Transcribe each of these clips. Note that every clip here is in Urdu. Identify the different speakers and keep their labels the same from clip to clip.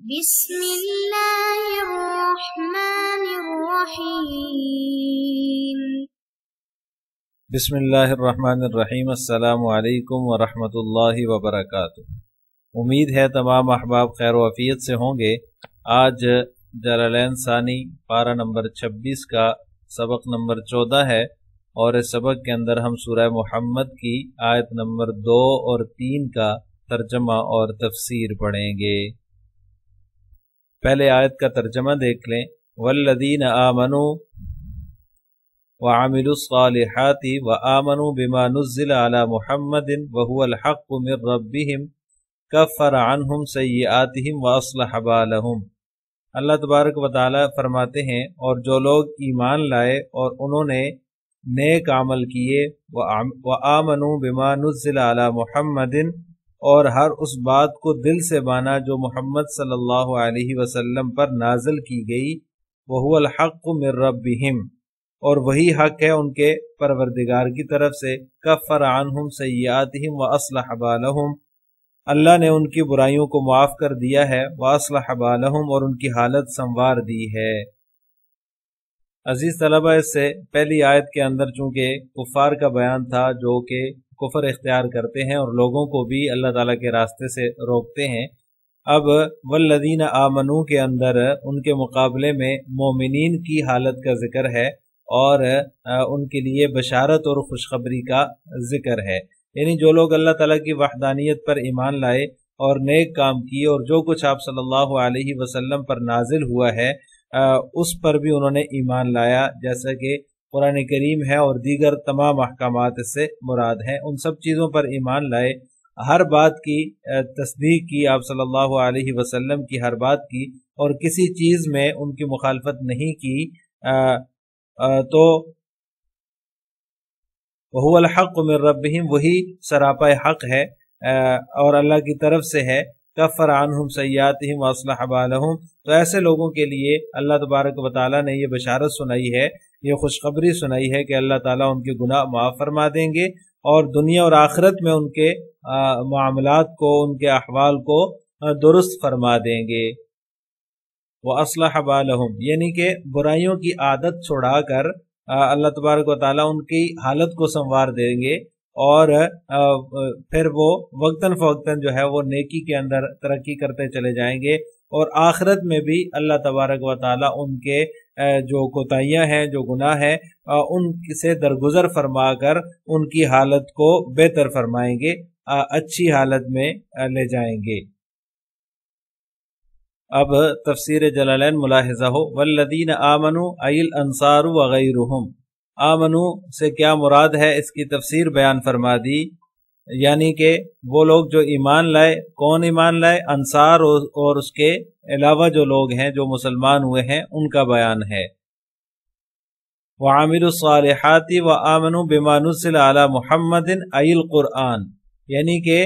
Speaker 1: بسم اللہ الرحمن الرحیم۔
Speaker 2: بسم اللہ الرحمن الرحیم۔ السلام علیکم ورحمۃ اللہ وبرکاتہ۔ امید ہے تمام احباب خیر و عافیت سے ہوں گے۔ آج جلالین ثانی پارہ نمبر 26 کا سبق نمبر 14 ہے، اور اس سبق کے اندر ہم سورہ محمد کی آیت نمبر 2 اور 3 کا ترجمہ اور تفسیر پڑھیں گے۔ پہلے آیت کا ترجمہ دیکھ لیں۔ والذین آمنوا وعملوا الصالحات وآمنوا بما نزل على محمد وهو الحق من ربهم کفر عنہم سیئاتہم واصلح بالہم۔ اللہ تبارک و تعالی فرماتے ہیں، اور جو لوگ ایمان لائے اور انہوں نے نیک عمل کیے، وآمنوا بما نزل على محمد، اور ہر اس بات کو دل سے مانا جو محمد صلی اللہ علیہ وسلم پر نازل کی گئی، وہو الحق من ربہم، اور وہی حق ہے ان کے پروردگار کی طرف سے، کفر عنہم سیئاتہم واصلح بالہم، اللہ نے ان کی برائیوں کو معاف کر دیا ہے، واصلح بالہم، اور ان کی حالت سنوار دی ہے۔ عزیز طلبہ، اس سے پہلی آیت کے اندر چونکہ کفار کا بیان تھا جو کہ کفر اختیار کرتے ہیں اور لوگوں کو بھی اللہ تعالیٰ کے راستے سے روکتے ہیں، اب والذین آمنوا کے اندر ان کے مقابلے میں مومنین کی حالت کا ذکر ہے، اور ان کے لیے بشارت اور خوشخبری کا ذکر ہے۔ یعنی جو لوگ اللہ تعالیٰ کی وحدانیت پر ایمان لائے اور نیک کام کیے، اور جو کچھ آپ صلی اللہ علیہ وسلم پر نازل ہوا ہے اس پر بھی انہوں نے ایمان لایا، جیسا کہ قرآن کریم ہے اور دیگر تمام احکامات اس سے مراد ہیں، ان سب چیزوں پر ایمان لائے، ہر بات کی تصدیق کی، آپ صلی اللہ علیہ وسلم کی ہر بات کی، اور کسی چیز میں ان کی مخالفت نہیں کی، تو وہو الحق من ربہم، وہی سراپا حق ہے اور اللہ کی طرف سے ہے، کفر عنہم سیئاتہم واصلح بالہم۔ تو ایسے لوگوں کے لیے اللہ تبارک و تعالیٰ نے یہ بشارت سنائی ہے، یہ خوشخبری سنائی ہے کہ اللہ تعالیٰ ان کے گناہ معاف فرما دیں گے، اور دنیا اور آخرت میں ان کے معاملات کو، ان کے احوال کو درست فرما دیں گے۔ وَأَصْلَحَ بَالَهُمْ، یعنی کہ برائیوں کی عادت چھڑا کر اللہ تبارک و تعالیٰ ان کی حالت کو سنوار دیں گے، اور پھر وہ وقتاً فوقتاً جو ہے وہ نیکی کے اندر ترقی کرتے چلے جائیں گے، اور آخرت میں بھی اللہ تبارک و تعالیٰ ان کے جو کوتاہیاں ہیں، جو گناہ ہیں، ان سے درگزر فرما کر ان کی حالت کو بہتر فرمائیں گے، اچھی حالت میں لے جائیں گے۔ اب تفسیر جلالین ملاحظہ ہو۔ والذین آمنوا ای الانصار وغیرہم، آمنو سے کیا مراد ہے اس کی تفسیر بیان فرما دی، یعنی کہ وہ لوگ جو ایمان لائے، کون ایمان لائے؟ انصار اور اس کے علاوہ جو لوگ ہیں جو مسلمان ہوئے ہیں ان کا بیان ہے۔ وعاملوا الصالحات وآمنوا بما نزل علی محمد ای القرآن، یعنی کہ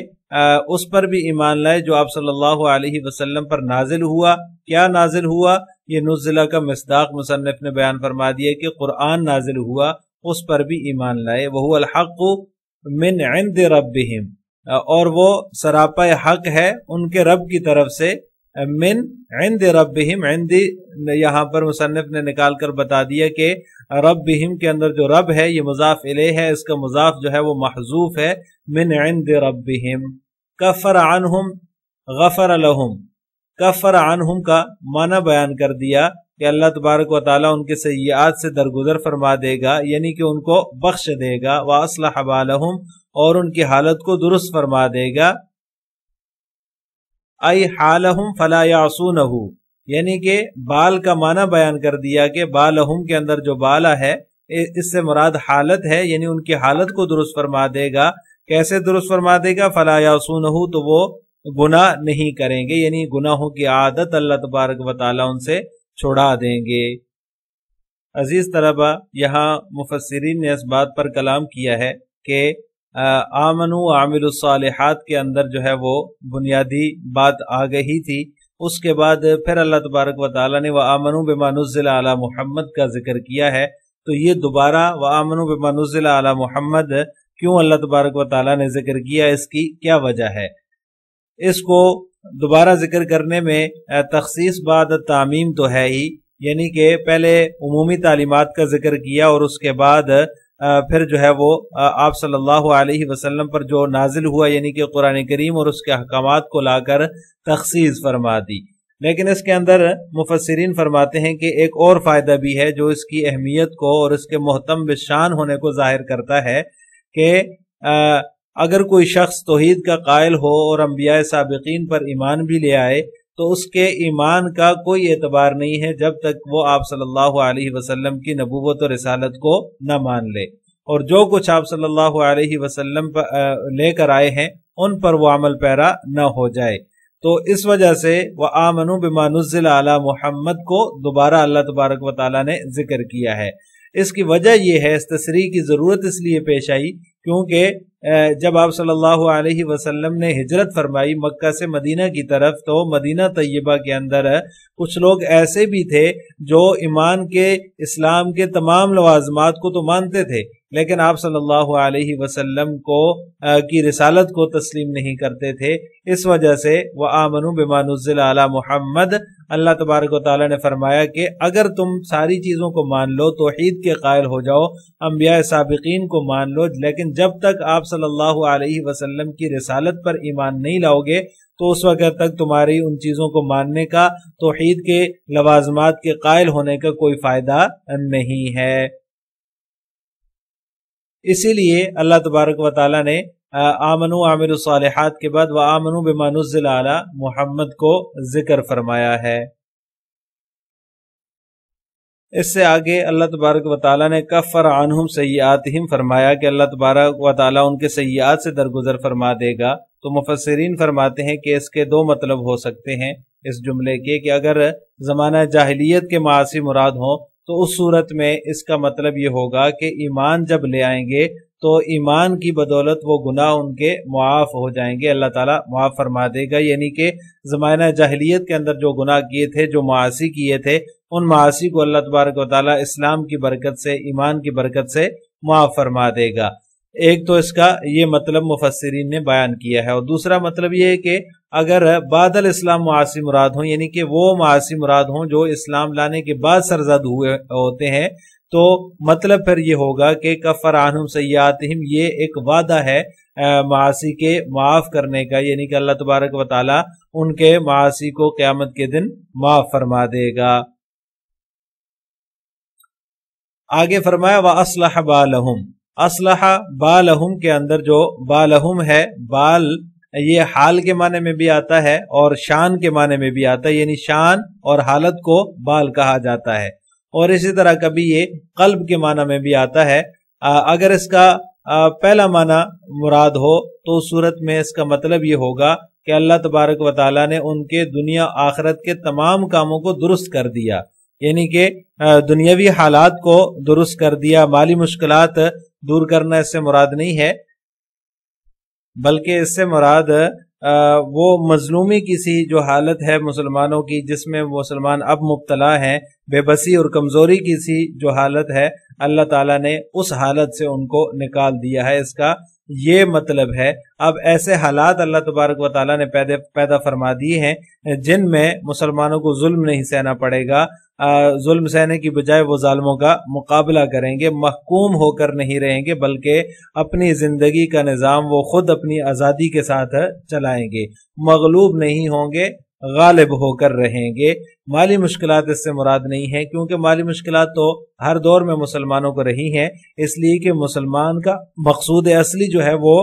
Speaker 2: اس پر بھی ایمان لائے جو آپ صلی اللہ علیہ وسلم پر نازل ہوا۔ کیا نازل ہوا؟ یہ نزلہ کا مصداق مصنف نے بیان فرما دیا کہ قرآن نازل ہوا، اس پر بھی ایمان لائے۔ وہو الحق من عند ربہم، اور وہ سراپا حق ہے ان کے رب کی طرف سے، من عند ربہم، عند یہاں پر مصنف نے نکال کر بتا دیا کہ ربہم کے اندر جو رب ہے یہ مضاف الیہ ہے، اس کا مضاف جو ہے وہ محذوف ہے، من عند ربہم۔ کفر عنہم غفر لہم، کفر عنہم کا معنی بیان کر دیا کہ اللہ تبارک و تعالیٰ ان کے سیئات سے درگزر فرما دے گا، یعنی کہ ان کو بخش دے گا، واصلح بالہم، اور ان کی حالت کو درست فرما دے گا، ای حالہم فلا یعصونہ، یعنی کہ بال کا معنی بیان کر دیا کہ بالہم کے اندر جو بالا ہے اس سے مراد حالت ہے، یعنی ان کی حالت کو درست فرما دے گا۔ کیسے درست فرما دے گا؟ فلا یعصونہ، تو وہ گناہ نہیں کریں گے، یعنی گناہوں کی عادت اللہ تبارک و تعالیٰ ان سے چھڑا دیں گے۔ عزیز طلبہ، یہاں مفسرین نے اس بات پر کلام کیا ہے کہ آمنوا وعملوا الصالحات کے اندر جو ہے وہ بنیادی بات آ گئی تھی، اس کے بعد پھر اللہ تبارک و تعالیٰ نے وآمنوا بما نزل علی محمد کا ذکر کیا ہے، تو یہ دوبارہ وآمنوا بما نزل علی محمد کیوں اللہ تبارک و تعالیٰ نے ذکر کیا، اس کی کیا وجہ ہے؟ اس کو دوبارہ ذکر کرنے میں تخصیص بعد تعمیم تو ہے ہی، یعنی کہ پہلے عمومی تعلیمات کا ذکر کیا اور اس کے بعد پھر جو ہے وہ آپ صلی اللہ علیہ وسلم پر جو نازل ہوا یعنی کہ قرآن کریم اور اس کے احکامات کو لا کر تخصیص فرما دی۔ لیکن اس کے اندر مفسرین فرماتے ہیں کہ ایک اور فائدہ بھی ہے جو اس کی اہمیت کو اور اس کے محتم بشان ہونے کو ظاہر کرتا ہے کہ اگر کوئی شخص توحید کا قائل ہو اور انبیاء سابقین پر ایمان بھی لے آئے تو اس کے ایمان کا کوئی اعتبار نہیں ہے جب تک وہ آپ صلی اللہ علیہ وسلم کی نبوت اور رسالت کو نہ مان لے، اور جو کچھ آپ صلی اللہ علیہ وسلم لے کر آئے ہیں ان پر وہ عمل پیرا نہ ہو جائے۔ تو اس وجہ سے وَآمَنُوا بِمَا نُزِّلَ عَلَى محمد کو دوبارہ اللہ تبارک و تعالیٰ نے ذکر کیا ہے۔ اس کی وجہ یہ ہے، اس تصریح کی ضرورت اس لیے پیش آئی کیونکہ جب آپ صلی اللہ علیہ وسلم نے ہجرت فرمائی مکہ سے مدینہ کی طرف، تو مدینہ طیبہ کے اندر کچھ لوگ ایسے بھی تھے جو ایمان کے، اسلام کے تمام لوازمات کو تو مانتے تھے لیکن آپ صلی اللہ علیہ وسلم کی رسالت کو تسلیم نہیں کرتے تھے۔ اس وجہ سے وَآمَنُوا بِمَا نُزِّلَ عَلَى محمد، اللہ تبارک و تعالیٰ نے فرمایا کہ اگر تم ساری چیزوں کو مان لو، توحید کے قائل ہو جاؤ، انبیاء سابقین کو مان لو، لیکن جب تک آپ صلی اللہ علیہ وسلم کی رسالت پر ایمان نہیں لاؤ گے تو اس وقت تک تمہاری ان چیزوں کو ماننے کا، توحید کے لوازمات کے قائل ہونے کا کوئی فائدہ نہیں ہے۔ اسی لیے اللہ تبارک و تعالیٰ نے آمنوا وعملوا الصالحات کے بعد وآمنوا بما نزل علی محمد کو ذکر فرمایا ہے۔ اس سے آگے اللہ تبارک و تعالیٰ نے کفر عنہم سیئاتہم فرمایا کہ اللہ تبارک و تعالیٰ ان کے سیئات سے درگزر فرما دے گا۔ تو مفسرین فرماتے ہیں کہ اس کے دو مطلب ہو سکتے ہیں اس جملے کے، کہ اگر زمانہ جاہلیت کے معاصی مراد ہوں تو اس صورت میں اس کا مطلب یہ ہوگا کہ ایمان جب لے آئیں گے تو ایمان کی بدولت وہ گناہ ان کے معاف ہو جائیں گے، اللہ تعالیٰ معاف فرما دے گا۔ یعنی کہ زمانہ جاہلیت کے اندر جو گناہ کیے تھے، جو معاصی کیے تھے، ان معاصی کو اللہ تبارک و تعالیٰ اسلام کی برکت سے، ایمان کی برکت سے معاف فرما دے گا۔ ایک تو اس کا یہ مطلب مفسرین نے بیان کیا ہے، اور دوسرا مطلب یہ ہے کہ اگر بعد الاسلام معاصی مراد ہوں، یعنی کہ وہ معاصی مراد ہوں جو اسلام لانے کے بعد سرزد ہوئے ہوتے ہیں، تو مطلب پھر یہ ہوگا کہ کفر عنہم سیئاتہم، یہ ایک وعدہ ہے معاصی کے معاف کرنے کا، یعنی کہ اللہ تبارک و تعالی ان کے معاصی کو قیامت کے دن معاف فرما دے گا۔ آگے فرمایا وَأَصْلَحَ بَالَهُمْ، اصلح بالہم کے اندر جو بالہم ہے، بال یہ حال کے معنی میں بھی آتا ہے اور شان کے معنی میں بھی آتا ہے، یعنی شان اور حالت کو بال کہا جاتا ہے، اور اسی طرح کبھی یہ قلب کے معنی میں بھی آتا ہے۔ اگر اس کا پہلا معنی مراد ہو تو صورت میں اس کا مطلب یہ ہوگا کہ اللہ تبارک و تعالیٰ نے ان کے دنیا آخرت کے تمام کاموں کو درست کر دیا، یعنی کہ دنیاوی حالات کو درست کر دیا۔ مالی مشکلات دور کرنا اس سے مراد نہیں ہے، بلکہ اس سے مراد وہ مظلومی کی سی جو حالت ہے مسلمانوں کی، جس میں مسلمان اب مبتلا ہیں، بے بسی اور کمزوری کی سی جو حالت ہے، اللہ تعالیٰ نے اس حالت سے ان کو نکال دیا ہے، اس کا یہ مطلب ہے۔ اب ایسے حالات اللہ تبارک و تعالیٰ نے پیدا فرما دیے ہیں جن میں مسلمانوں کو ظلم نہیں سہنا پڑے گا، ظلم سہنے کی بجائے وہ ظالموں کا مقابلہ کریں گے، محکوم ہو کر نہیں رہیں گے، بلکہ اپنی زندگی کا نظام وہ خود اپنی آزادی کے ساتھ چلائیں گے، مغلوب نہیں ہوں گے، غالب ہو کر رہیں گے۔ مالی مشکلات اس سے مراد نہیں ہے، کیونکہ مالی مشکلات تو ہر دور میں مسلمانوں کو رہی ہیں، اس لیے کہ مسلمان کا مقصود اصلی جو ہے وہ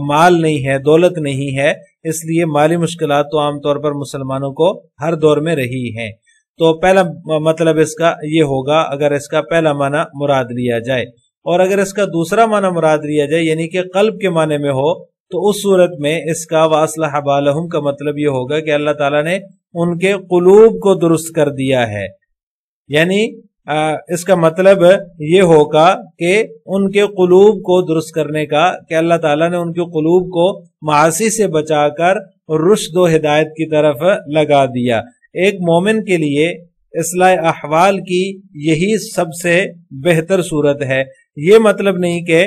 Speaker 2: مال نہیں ہے، دولت نہیں ہے، اس لیے مالی مشکلات تو عام طور پر مسلمانوں کو ہر دور میں رہی ہیں۔ تو پہلا مطلب اس کا یہ ہوگا اگر اس کا پہلا معنی مراد لیا جائے، اور اگر اس کا دوسرا معنی مراد لیا جائے یعنی کہ قلب کے معنی میں ہو، تو اس صورت میں اس کا وَأَصْلَحَ بَالَهُمْ کا مطلب یہ ہوگا کہ اللہ تعالیٰ نے ان کے قلوب کو درست کر دیا ہے، یعنی اس کا مطلب یہ ہوگا کہ ان کے قلوب کو درست کرنے کا، کہ اللہ تعالیٰ نے ان کے قلوب کو معاصی سے بچا کر رشد و ہدایت کی طرف لگا دیا۔ ایک مومن کے لیے اصلاح احوال کی یہی سب سے بہتر صورت ہے۔ یہ مطلب نہیں کہ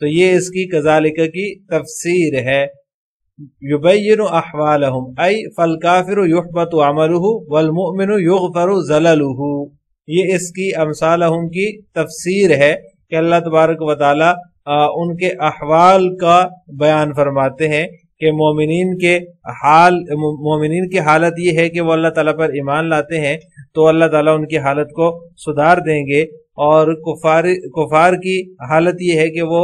Speaker 2: تو یہ اس کی کذالک کی تفسیر ہے۔ یبین احوالہم ای فالکافر یحبط عملہ والمؤمن یغفر زللہ، یہ اس کی امثالہم کی تفسیر ہے کہ اللہ تبارک و تعالی ان کے احوال کا بیان فرماتے ہیں کہ مومنین کی حالت یہ ہے کہ وہ اللہ تعالیٰ پر ایمان لاتے ہیں تو اللہ تعالیٰ ان کی حالت کو سدھار دیں گے، اور کفار کی حالت یہ ہے کہ وہ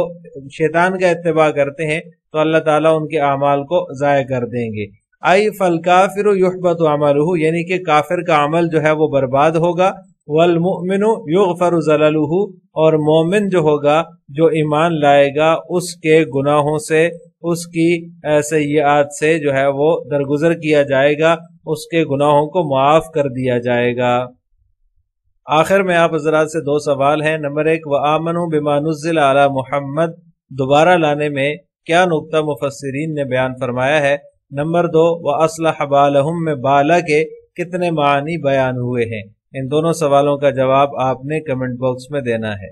Speaker 2: شیطان کا اتباع کرتے ہیں تو اللہ تعالیٰ ان کے اعمال کو ضائع کر دیں گے۔ ای فالکافر یحبط عملہ، یعنی کہ کافر کا عمل جو ہے وہ برباد ہوگا، والمؤمن یغفر زللہ، اور مومن جو ہوگا جو ایمان لائے گا اس کے گناہوں سے، اس کی سیئات سے جو ہے وہ درگزر کیا جائے گا، اس کے گناہوں کو معاف کر دیا جائے گا۔ آخر میں آپ حضرات سے دو سوال ہیں۔ نمبر 1، وآمنوا بما نزل علی محمد دوبارہ لانے میں کیا نقطہ مفسرین نے بیان فرمایا ہے؟ نمبر 2، وَأَصْلَحَ بَالَهُمْ میں بالا کے کتنے معنی بیان ہوئے ہیں؟ ان دونوں سوالوں کا جواب آپ نے کمنٹ باکس میں دینا ہے۔